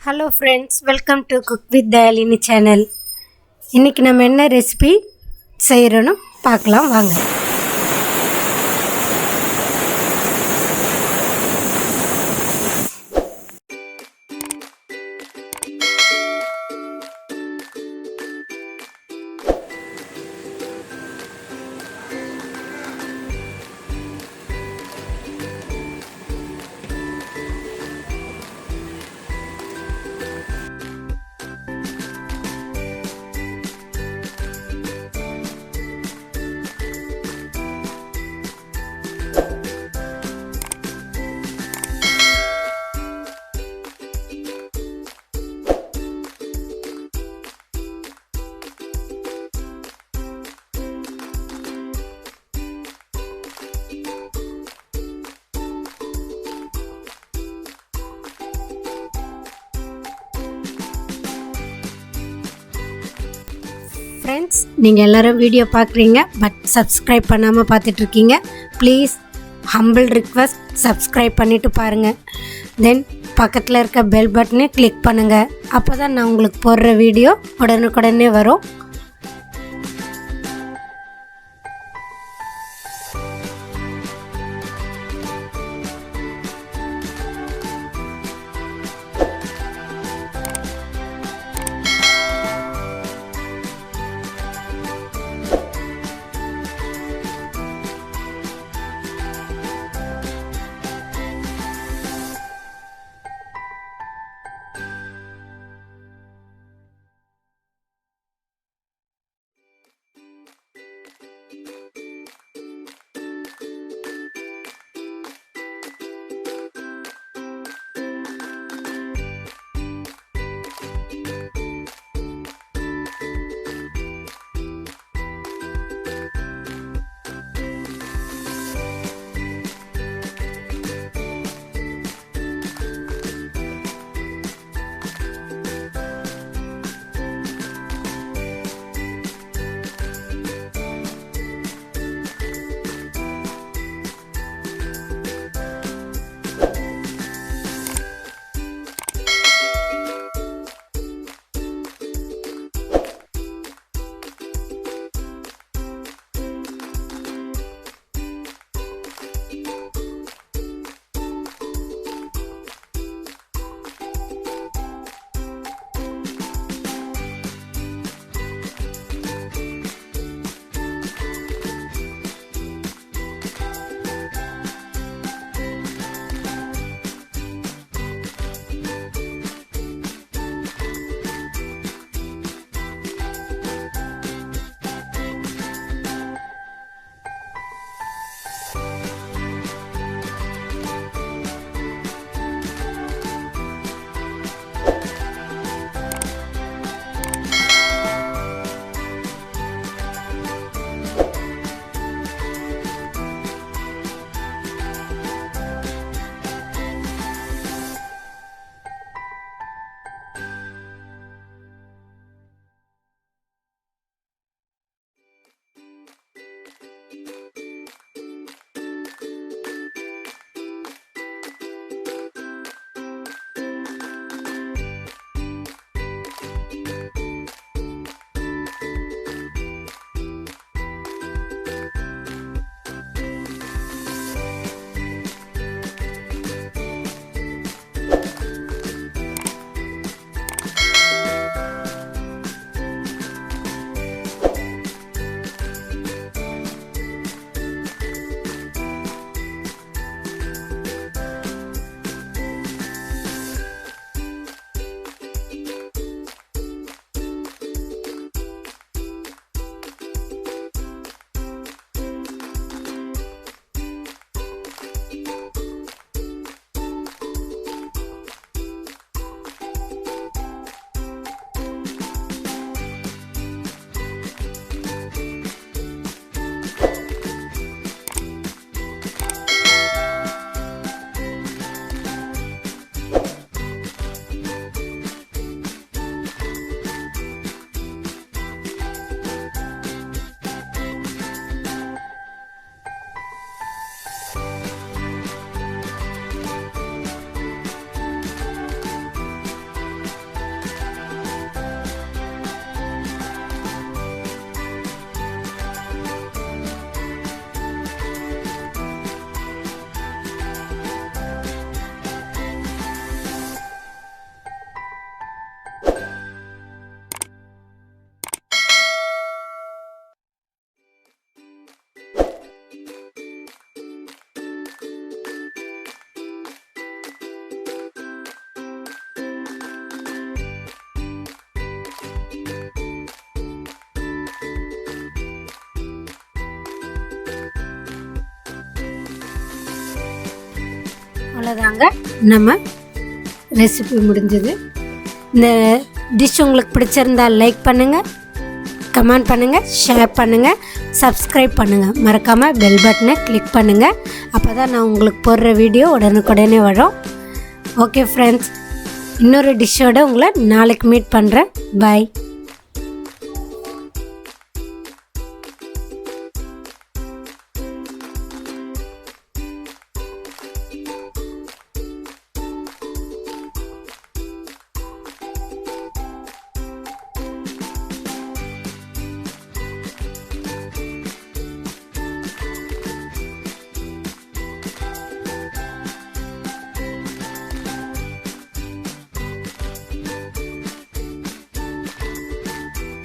Hello friends, welcome to Cook with Dhayalini channel. இன்னைக்கு நம்ம என்ன ரெசிபி செய்யறோம்னு பார்க்கலாம் வாங்க. Friends, நீங்கள் எல்லாரும் வீடியோ பார்க்குறீங்க பட் சப்ஸ்கிரைப் பண்ணாமல் பார்த்துட்ருக்கீங்க. ப்ளீஸ் ஹம்பிள் ரிக்வெஸ்ட் சப்ஸ்கிரைப் பண்ணிவிட்டு பாருங்கள். தென் பக்கத்தில் இருக்க பெல் பட்டனை கிளிக் பண்ணுங்கள். அப்போ தான் நான் உங்களுக்கு போடுற வீடியோ உடனுக்குடனே வரும். அவ்வளோதாங்க, நம்ம ரெசிபி முடிஞ்சது. இந்த டிஷ் உங்களுக்கு பிடிச்சிருந்தால் லைக் பண்ணுங்கள், கமெண்ட் பண்ணுங்கள், ஷேர் பண்ணுங்கள், சப்ஸ்கிரைப் பண்ணுங்கள். மறக்காமல் பெல் பட்டனை கிளிக் பண்ணுங்கள். அப்போ தான் நான் உங்களுக்கு போடுற வீடியோ உடனுக்குடனே வரும். ஓகே ஃப்ரெண்ட்ஸ், இன்னொரு டிஷ்ஷோடு உங்களை நாளைக்கு மீட் பண்ணுறேன். பாய்.